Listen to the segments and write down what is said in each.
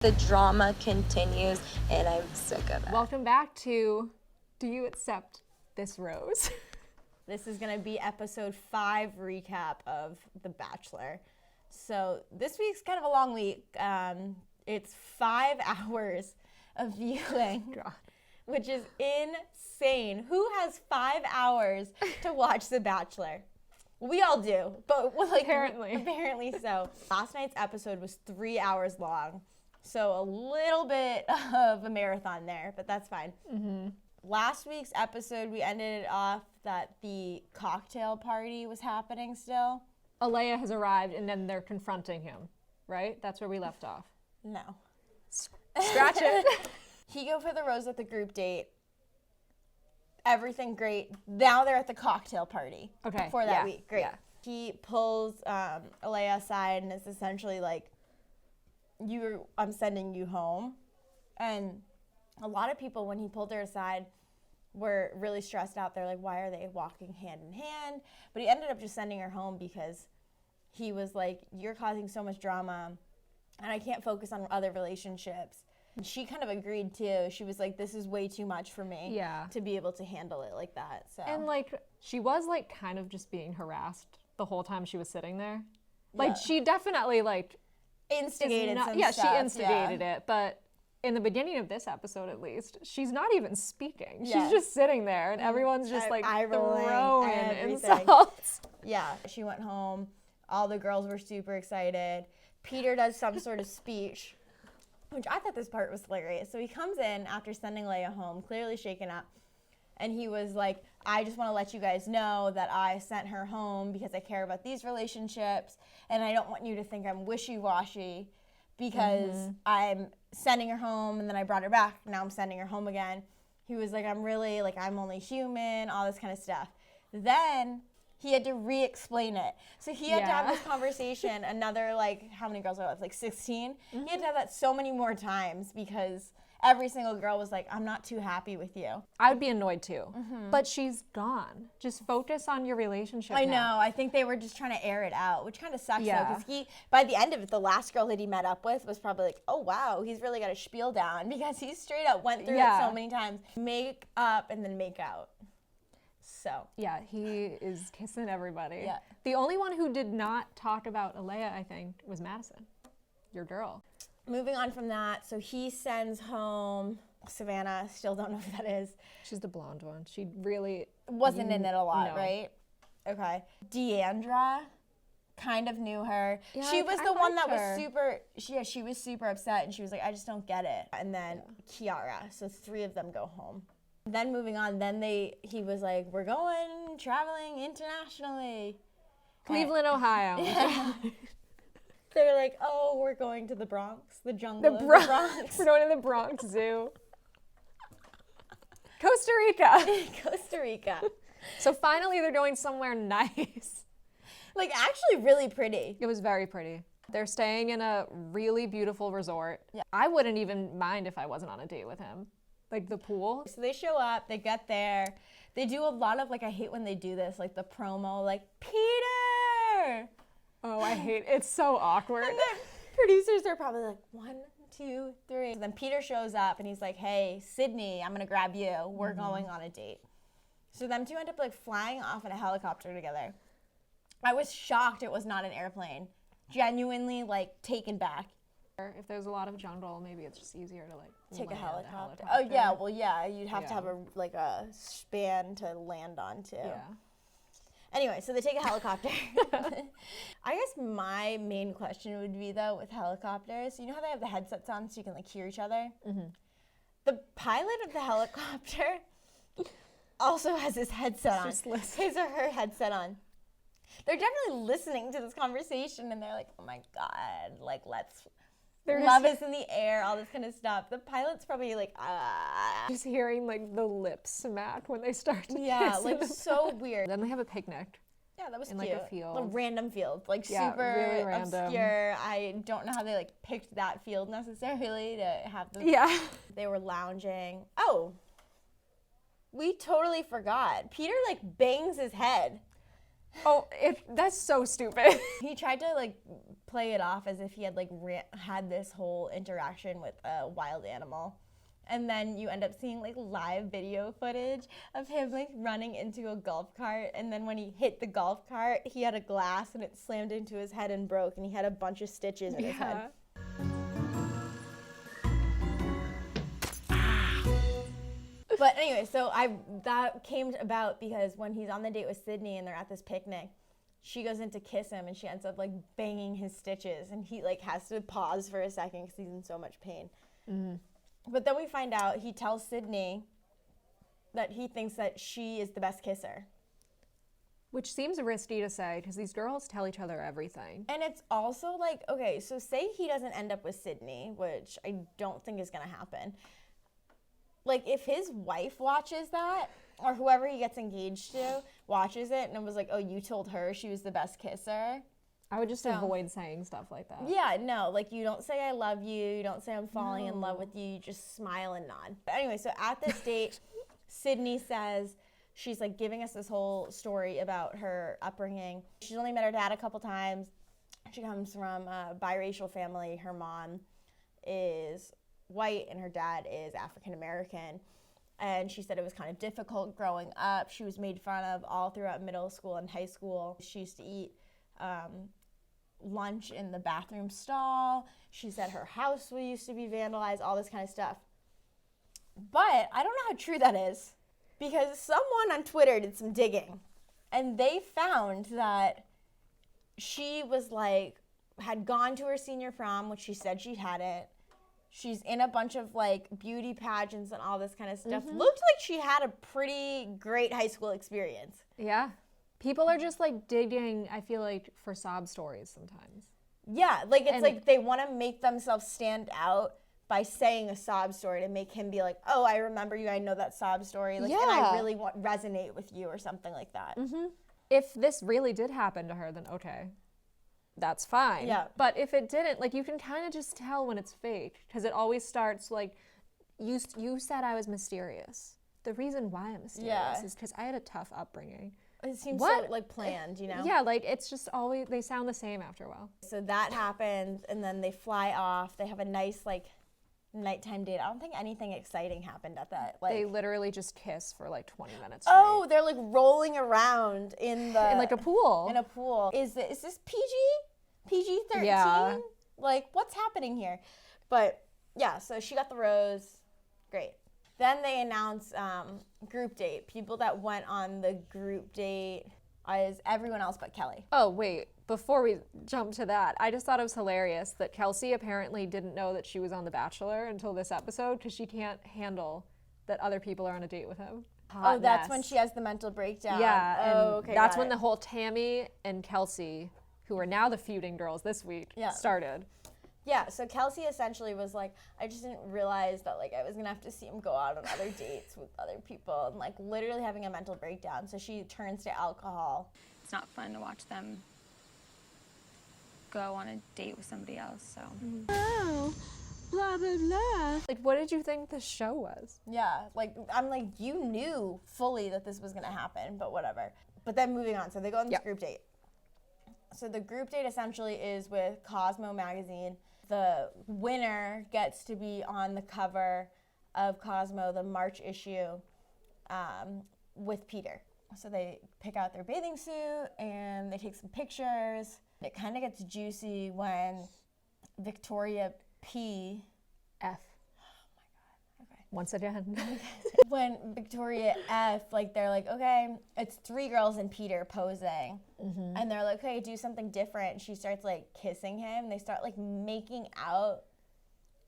The drama continues, and I'm sick of it. Welcome back to Do You Accept This Rose? This is going to be episode 5 recap of The Bachelor. So this week's kind of a long week. It's 5 hours of viewing, God. Which is insane. Who has 5 hours to watch The Bachelor? We all do, but apparently so. Last night's episode was 3 hours long. So a little bit of a marathon there, but that's fine. Mm-hmm. Last week's episode, we ended it off that the cocktail party was happening still. Alea has arrived, and then they're confronting him, right? That's where we left off. No. Scratch it. He go for the rose at the group date. Everything great. Now they're at the cocktail party. Okay. For that week. Great. Yeah. He pulls Alea aside and is essentially like, I'm sending you home. And a lot of people, when he pulled her aside, were really stressed out. They're like, why are they walking hand in hand? But he ended up just sending her home because he was like, you're causing so much drama and I can't focus on other relationships. And she kind of agreed too. She was like, this is way too much for me to be able to handle it like that. So. And like, she was like kind of just being harassed the whole time she was sitting there. Like she definitely like instigated some yeah, stuff. she instigated it, but in the beginning of this episode at least, she's not even speaking. Yeah. She's just sitting there and everyone's just like throwing everything. insults. Yeah, she went home. All the girls were super excited. Peter does some sort of speech, which I thought this part was hilarious. So he comes in after sending Leia home, clearly shaken up, and he was like, I just want to let you guys know that I sent her home because I care about these relationships, and I don't want you to think I'm wishy-washy because I'm sending her home, and then I brought her back, now I'm sending her home again. He was like, I'm only human, all this kind of stuff. Then he had to re-explain it. So he had to have this conversation another, like, how many girls are left? Like 16? He had to have that so many more times because every single girl was like, I'm not too happy with you. I would be annoyed too. But she's gone. Just focus on your relationship I now. know. I think they were just trying to air it out, which kind of sucks though, Yeah. because by the end of it, the last girl that he met up with was probably like, oh wow, he's really got a spiel down because he straight up went through it so many times. Make up and then make out. So. Yeah, he is kissing everybody. Yeah. The only one who did not talk about Alea, I think, was Madison, your girl. Moving on from that, so he sends home Savannah, still don't know who that is. She's the blonde one. She really Wasn't in it a lot, no. right? Okay. Deandra, kind of knew her. Yeah, she was I the one liked that was her. she was super upset and she was like, I just don't get it. And then Kiara, so 3 of them go home. Then moving on, he was like, we're going traveling internationally. Cleveland, Ohio. They're like, oh, we're going to the Bronx, the jungle The of Bronx. the Bronx. We're going to the Bronx Zoo. Costa Rica. Costa Rica. So finally they're going somewhere nice. Like, actually really pretty. It was very pretty. They're staying in a really beautiful resort. Yeah. I wouldn't even mind if I wasn't on a date with him. Like the pool. So they show up, they get there. They do a lot of, like, I hate when they do this, like the promo, like, Peter! Oh, I hate it. It's so awkward. And the producers are probably like, 1, 2, 3. So then Peter shows up and he's like, hey, Sydney, I'm gonna grab you. We're going on a date. So them two end up like flying off in a helicopter together. I was shocked it was not an airplane. Genuinely like taken back. If there's a lot of jungle, maybe it's just easier to like Take a land helicopter. Oh yeah, well yeah, you'd have to have a span to land on too. Yeah. Anyway, so they take a helicopter. I guess my main question would be though with helicopters, you know how they have the headsets on so you can like hear each other? Mm-hmm. The pilot of the helicopter also has his headset on. His or her headset on. They're definitely listening to this conversation and they're like, oh my God, like love is in the air, all this kind of stuff. The pilot's probably like, Just hearing like the lips smack when they start to kiss. like so weird. Then they have a picnic. Yeah, that was in cute. like a field. A random field, like super really random. obscure. I don't know how they like picked that field necessarily to have them. Yeah. They were lounging. Oh, we totally forgot. Peter like bangs his head. Oh, that's so stupid. He tried to like play it off as if he had like had this whole interaction with a wild animal. And then you end up seeing like live video footage of him like running into a golf cart. And then when he hit the golf cart, he had a glass and it slammed into his head and broke. And he had a bunch of stitches in his head. But anyway, so that came about because when he's on the date with Sydney and they're at this picnic, she goes in to kiss him and she ends up like banging his stitches. And he like has to pause for a second because he's in so much pain. Mm-hmm. But then we find out he tells Sydney that he thinks that she is the best kisser. Which seems risky to say because these girls tell each other everything. And it's also like, okay, so say he doesn't end up with Sydney, which I don't think is going to happen. Like if his wife watches that or whoever he gets engaged to watches it and it was like, oh, you told her she was the best kisser. I would just avoid saying stuff like that. Yeah, no, like you don't say I love you, you don't say I'm falling in love with you, you just smile and nod. But anyway, so at this date, Sydney says, she's like giving us this whole story about her upbringing. She's only met her dad a couple times. She comes from a biracial family. Her mom is white and her dad is African American. And she said it was kind of difficult growing up. She was made fun of all throughout middle school and high school. She used to eat lunch in the bathroom stall. She said her house used to be vandalized, all this kind of stuff. But I don't know how true that is because someone on Twitter did some digging and they found that she was like, had gone to her senior prom, which she said she hadn't. She's in a bunch of like beauty pageants and all this kind of stuff. Mm-hmm. Looked like she had a pretty great high school experience. Yeah. People are just like digging, I feel like, for sob stories sometimes. Yeah, like it's like they want to make themselves stand out by saying a sob story to make him be like, oh, I remember you, I know that sob story, like, and I really resonate with you or something like that. Mm-hmm. If this really did happen to her, then okay, that's fine. Yeah. But if it didn't, like you can kind of just tell when it's fake because it always starts like, you said I was mysterious. The reason why I'm mysterious is because I had a tough upbringing. It seems so like planned, you know? Yeah, like it's just always, they sound the same after a while. So that happens and then they fly off. They have a nice like nighttime date. I don't think anything exciting happened at that. Like, they literally just kiss for like 20 minutes straight. Oh, they're like rolling around in like a pool. In a pool. Is this PG? PG-13? Yeah. Like what's happening here? But yeah, so she got the rose. Great. Then they announce group date. People that went on the group date is everyone else but Kelly. Oh, wait. Before we jump to that, I just thought it was hilarious that Kelsey apparently didn't know that she was on The Bachelor until this episode because she can't handle that other people are on a date with him. Oh, that's when she has the mental breakdown. Yeah. Oh, okay. That's when the whole Tammy and Kelsey, who are now the feuding girls this week, started. Yeah, so Kelsey essentially was like, I just didn't realize that like I was gonna have to see him go out on other dates with other people and like literally having a mental breakdown. So she turns to alcohol. It's not fun to watch them go on a date with somebody else, so. Oh, blah, blah, blah. Like, what did you think the show was? Yeah, like, I'm like, you knew fully that this was gonna happen, but whatever. But then moving on, so they go on this group date. So the group date essentially is with Cosmo magazine. The winner gets to be on the cover of Cosmo, the March issue, with Peter. So they pick out their bathing suit and they take some pictures. It kind of gets juicy when Victoria P. F. Once again. When Victoria F, like, they're like, okay, it's 3 girls and Peter posing. Mm-hmm. And they're like, okay, do something different. And she starts, like, kissing him. They start, like, making out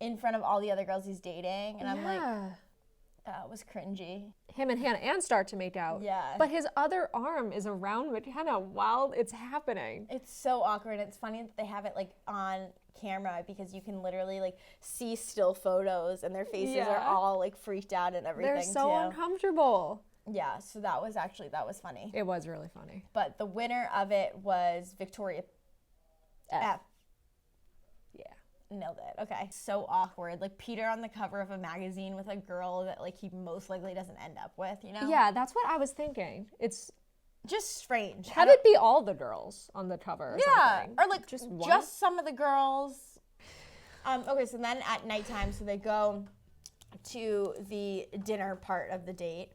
in front of all the other girls he's dating. And I'm like, that was cringy. Him and Hannah Ann start to make out. Yeah. But his other arm is around McKenna while it's happening. It's so awkward. It's funny that they have it, like, on camera because you can literally like see still photos and their faces are all like freaked out and everything. They're so uncomfortable. Yeah, so that was funny. It was really funny. But the winner of it was Victoria F. Yeah, nailed it. Okay. So awkward. Like Peter on the cover of a magazine with a girl that like he most likely doesn't end up with, you know? Yeah, that's what I was thinking. It's just strange. Have it be all the girls on the cover or something. Or like just one? just some of the girls. Okay, so then at nighttime, so they go to the dinner part of the date,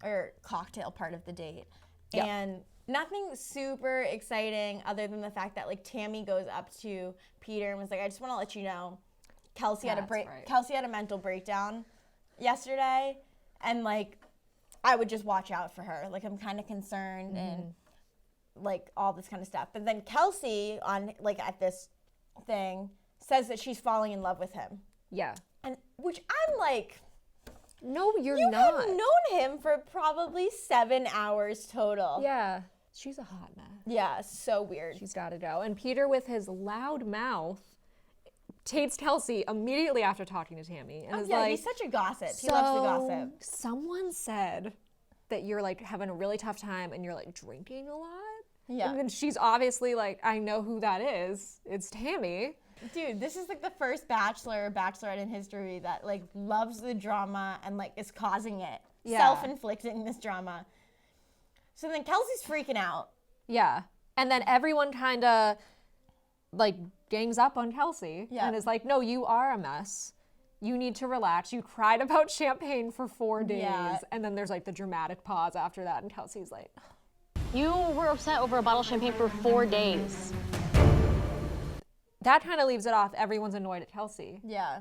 or cocktail part of the date. Yep. And nothing super exciting other than the fact that like Tammy goes up to Peter and was like, I just want to let you know, Kelsey had a That's right. Kelsey had a mental breakdown yesterday, and like I would just watch out for her. Like I'm kind of concerned and like all this kind of stuff. But then Kelsey on like at this thing says that she's falling in love with him. Yeah. And which I'm like, No, you're you not. have known him for probably 7 hours total. Yeah. She's a hot mess. Yeah, so weird. She's got to go. And Peter, with his loud mouth, takes Kelsey immediately after talking to Tammy. And is Yeah, like, he's such a gossip. He loves to gossip. Someone said that you're like having a really tough time and you're like drinking a lot. Yeah. And then she's obviously like, I know who that is. It's Tammy. Dude, this is like the first bachelor or bachelorette in history that like loves the drama and like is causing it. Yeah. Self-inflicting this drama. So then Kelsey's freaking out. Yeah. And then everyone kind of like gangs up on Kelsey Yeah. and is like, no, you are a mess. You need to relax. You cried about champagne for 4 days. Yeah. And then there's like the dramatic pause after that. And Kelsey's like, You were upset over a bottle of champagne for 4 days. that kind of leaves it off. Everyone's annoyed at Kelsey. Yeah.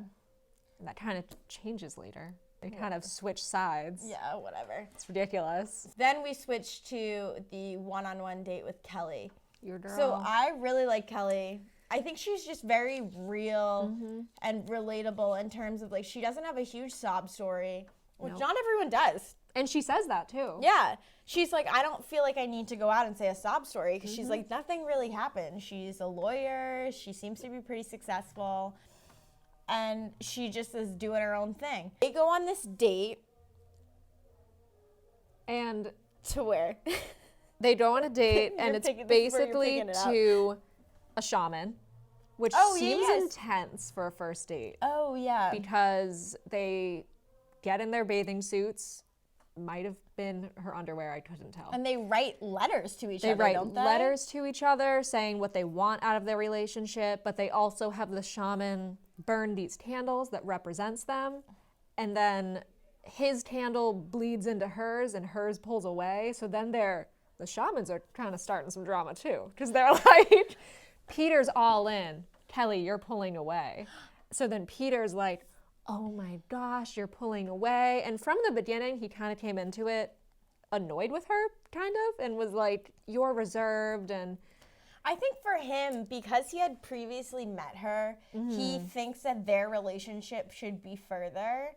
And that kind of changes later. They kind of switch sides. Yeah, whatever. It's ridiculous. Then we switch to the one-on-one date with Kelly. Your girl. So I really like Kelly. I think she's just very real and relatable in terms of like she doesn't have a huge sob story, which not everyone does. and she says that too. Yeah. She's like, I don't feel like I need to go out and say a sob story because she's like, nothing really happened. She's a lawyer. She seems to be pretty successful. And she just is doing her own thing. They go on this date And to where? they go on a date and You're it's picking- this is where you're basically picking it up. to a shaman, which Oh, seems yes. intense for a first date Oh, yeah. because they get in their bathing suits. Might have been her underwear, I couldn't tell. And they write letters to each They other, write don't they? letters to each other saying what they want out of their relationship, but they also have the shaman burn these candles that represents them. And then his candle bleeds into hers and hers pulls away. So then the shamans are kind of starting some drama too. Because they're like, Peter's all in. Kelly, you're pulling away. So then Peter's like, oh my gosh, you're pulling away. And from the beginning, he kind of came into it annoyed with her, kind of, and was like, you're reserved. And I think for him, because he had previously met her, he thinks that their relationship should be further.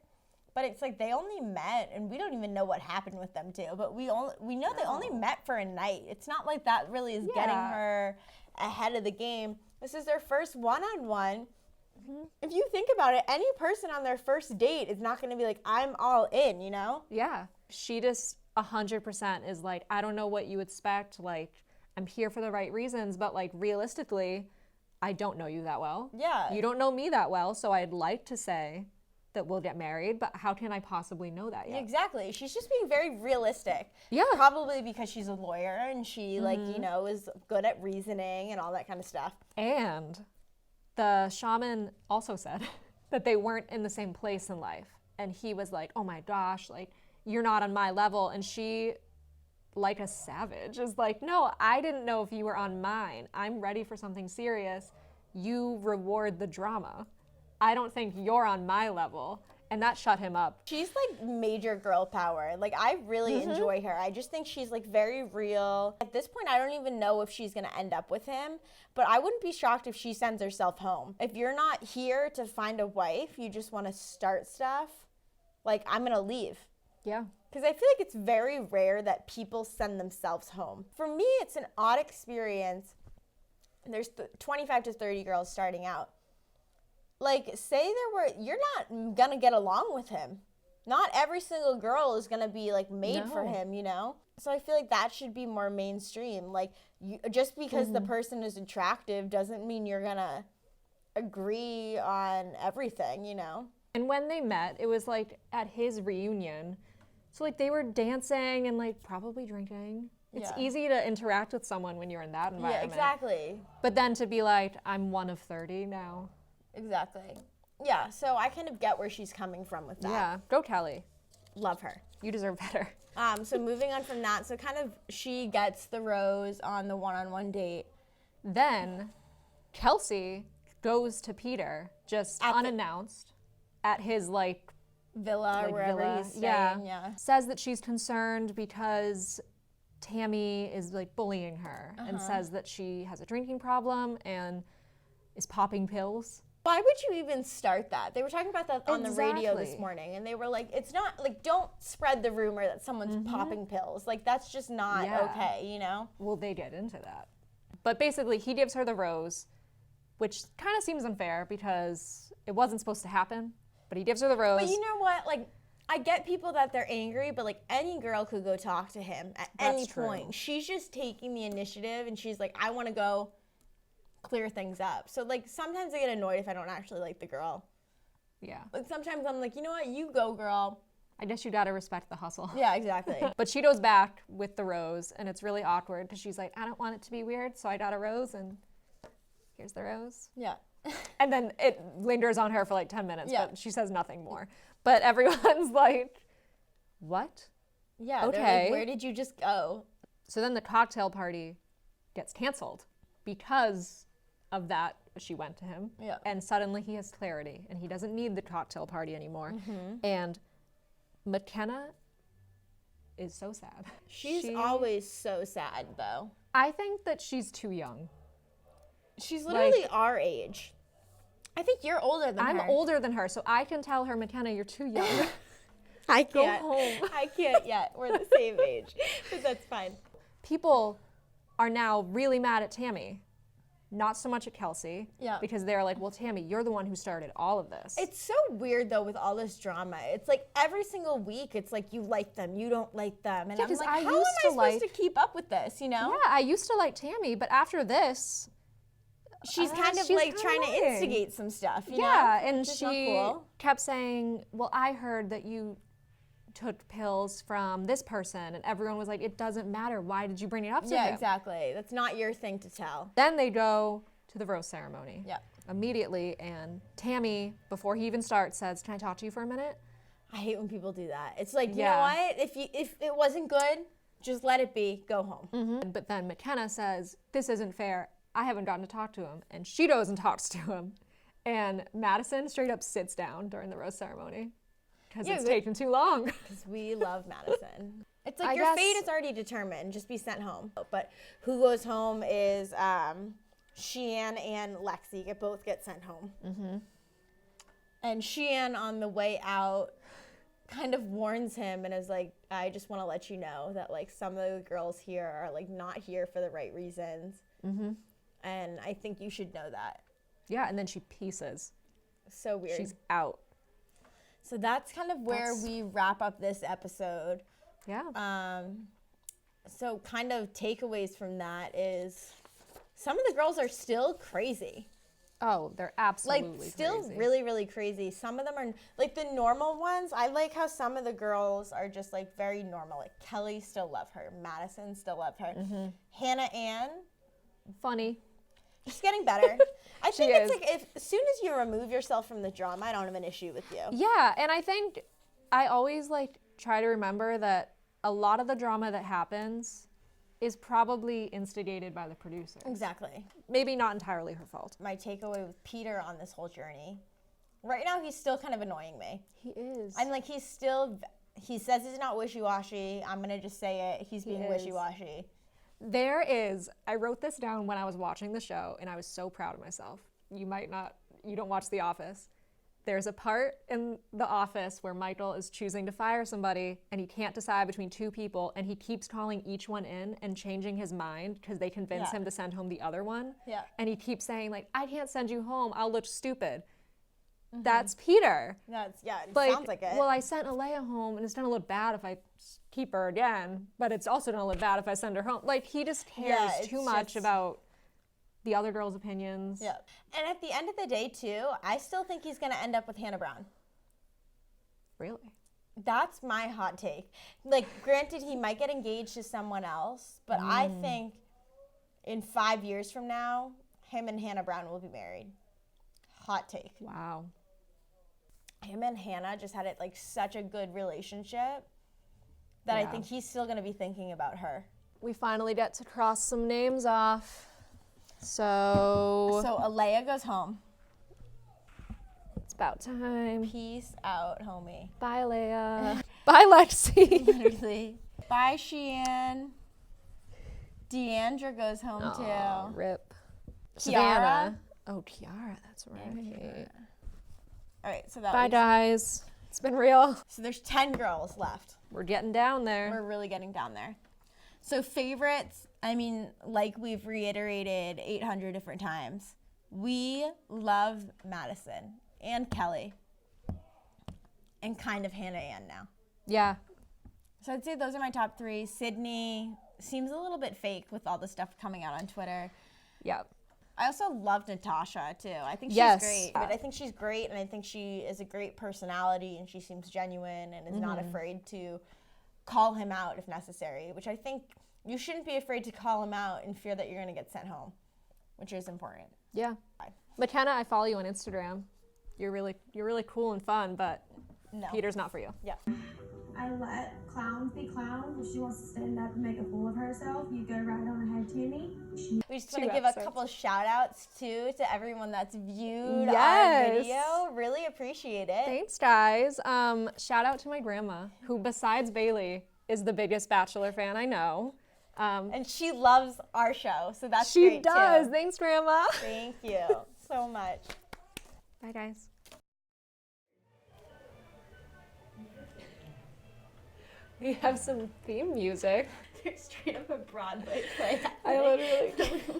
But it's like they only met, and we don't even know what happened with them too. But we know they only met for a night. It's not like that really is getting Yeah. her ahead of the game. This is their first one-on-one. If you think about it, any person on their first date is not going to be like, I'm all in, you know? yeah, she just 100% is like, I don't know what you expect. Like, I'm here for the right reasons, but like realistically, I don't know you that well. Yeah. You don't know me that well, so I'd like to say that we'll get married, but how can I possibly know that yet? Exactly. She's just being very realistic. Yeah. Probably because she's a lawyer and she, like, you know, is good at reasoning and all that kind of stuff. And the shaman also said that they weren't in the same place in life. And he was like, oh my gosh, like, you're not on my level. And she, like a savage, is like, no, I didn't know if you were on mine. I'm ready for something serious. You reward the drama. I don't think you're on my level. And that shut him up. She's like major girl power. Like, I really enjoy her. I just think she's like very real. At this point, I don't even know if she's gonna end up with him, but I wouldn't be shocked if she sends herself home. If you're not here to find a wife, you just wanna start stuff, like, I'm gonna leave. Yeah. Because I feel like it's very rare that people send themselves home. For me, it's an odd experience. There's 25 to 30 girls starting out. Like, say you're not gonna get along with him. Not every single girl is gonna be like made for No. him, you know? So I feel like that should be more mainstream. Like, just because the person is attractive doesn't mean you're gonna agree on everything, you know? And when they met, it was like at his reunion. So like they were dancing and like probably drinking. It's Yeah. easy to interact with someone when you're in that Yeah, environment. exactly. But then to be like, I'm one of 30 now. Exactly. Yeah, so I kind of get where she's coming from with that. Yeah, go Kelly. Love her. You deserve better. So moving on from that, so kind of she gets the rose on the one-on-one date. Then Kelsey goes to Peter just At the- unannounced at his Villa or like, wherever villa. he's staying. Yeah. Says that she's concerned because Tammy is like bullying her and says that she has a drinking problem and is popping pills. Why would you even start that? They were talking about that on the radio this Exactly. morning, and they were like, it's not, like, don't spread the rumor that someone's popping pills. Like, that's just not Yeah. okay, you know? Well, they get into that. But basically, he gives her the rose, which kind of seems unfair because it wasn't supposed to happen. But he gives her the rose. But you know what? Like, I get people that they're angry, but, like, any girl could go talk to him at any That's true. point. She's just taking the initiative, and she's like, I want to go clear things up. So, like, sometimes I get annoyed if I don't actually like the girl. Yeah. Like, sometimes I'm like, you know what? You go, girl. I guess you gotta respect the hustle. Yeah, exactly. But she goes back with the rose, and it's really awkward because she's like, I don't want it to be weird, so I got a rose, and here's the rose. Yeah. And then it lingers on her for like 10 minutes, Yeah. but she says nothing more. But everyone's like, what? Yeah. They're Okay. like, where did you just go? So then the cocktail party gets canceled because of that. She went to him, Yeah. and suddenly he has clarity, and he doesn't need the cocktail party anymore. And McKenna is so sad. She's She- always so sad, though. I think that she's too young. She's literally our age. I think you're older than I'm her. older than her, so I can tell her, McKenna, you're too young. I Go can't. home. I can't yet. We're the same age, but that's fine. People are now really mad at Tammy. Not so much at Kelsey. Yeah. Because they're like, well, Tammy, you're the one who started all of this. It's so weird though with all this drama. It's like every single week, it's like you like them, you don't like them, and Yeah, I'm 'cause like, I how am used I to supposed to like- keep up with this? You know? Yeah, I used to like Tammy, but after this, She's kind of she's like kinda trying to annoying. instigate some stuff. You yeah, know? and Which is not she cool. kept saying, well, I heard that you took pills from this person, and everyone was like, it doesn't matter. Why did you bring it up to Yeah, him? exactly. That's not your thing to tell. Then they go to the rose ceremony. Yeah. Immediately, and Tammy, before he even starts, says, can I talk to you for a minute? I hate when people do that. It's like, you know Yeah. what? If it wasn't good, just let it be. Go home. But then McKenna says, this isn't fair. I haven't gotten to talk to him. And she goes and talks to him. And Madison straight up sits down during the rose ceremony because Yeah, it's but- taken too long. Because we love Madison. It's like I your guess- fate is already determined. Just be sent home. But who goes home is Sheehan and Lexi. Both get sent home. Mm-hmm. And Sheehan on the way out kind of warns him and is like, I just want to let you know that like some of the girls here are like not here for the right reasons. Mm-hmm. And I think you should know that. Yeah, and then she pieces. So weird. She's out. So that's kind of where That's- we wrap up this episode. Yeah. So kind of takeaways from that is some of the girls are still crazy. Oh, they're absolutely Like still crazy. really, really crazy. Some of them are like the normal ones. I like how some of the girls are just like very normal. Like Kelly still love her. Madison still love her. Mm-hmm. Hannah Ann, funny. she's getting better. I She think it's is. like if as soon as you remove yourself from the drama, I don't have an issue with you. Yeah, and I think I always like try to remember that a lot of the drama that happens is probably instigated by the producer. Exactly. Maybe not entirely her fault. My takeaway with Peter on this whole journey. Right now, he's still kind of annoying me. He is. I'm like, he says he's not wishy-washy. I'm going to just say it. He's being is. wishy-washy. There is, I wrote this down when I was watching the show, and I was so proud of myself. You don't watch The Office. There's a part in The Office where Michael is choosing to fire somebody, and he can't decide between two people, and he keeps calling each one in and changing his mind because they convince Yeah. him to send home the other one. Yeah. And he keeps saying, like, I can't send you home. I'll look stupid. That's Peter. It Like, sounds like it. well, I sent Alea home, and it's gonna look bad if I keep her again, but it's also gonna look bad if I send her home. Like, he just cares Yeah, too it's much just- about the other girls' opinions. Yeah. And at the end of the day, too, I still think he's going to end up with Hannah Brown. Really? That's my hot take. Like, granted, he might get engaged to someone else, but I think in 5 years from now, him and Hannah Brown will be married. Hot take. Wow. Him and Hannah just had like such a good relationship that I think he's still going to be thinking about her. We finally get to cross some names off. So Alea goes home. it's about time. Peace out, homie. Bye, Leia. Bye, Lexi. Literally. Bye, Sheehan. Deandra goes home Aw, too. rip. Kiara. Savannah. Oh, Kiara, that's right. All right, so that Bye, was, guys. It's been real. so there's 10 girls left. We're getting down there. We're really getting down there. So favorites, I mean, like we've reiterated 800 different times, we love Madison and Kelly and kind of Hannah Ann now. Yeah. So I'd say those are my top 3. Sydney seems a little bit fake with all the stuff coming out on Twitter. Yep. I also love Natasha too. I think she's Yes. great. But I think she's great, and I think she is a great personality, and she seems genuine and is not afraid to call him out if necessary, which I think you shouldn't be afraid to call him out in fear that you're going to get sent home, which is important. Yeah. McKenna, I follow you on Instagram. You're really cool and fun, but No. Peter's not for you. Yeah. I let clowns be clowns. If she wants to stand up and make a fool of herself, you go right on ahead, Timmy. We just 2 want to give a episodes. couple shout outs too to everyone that's viewed our Yes. video. Really appreciate it. Thanks, guys. Shout out to my grandma, who besides Bailey is the biggest Bachelor fan I know. And she loves our show, so that's She great does. too. Thanks, Grandma. Thank you so much. Bye, guys. We have some theme music. There's straight up a Broadway play. I literally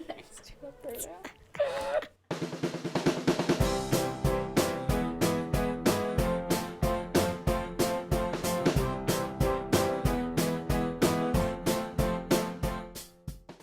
next to it right now.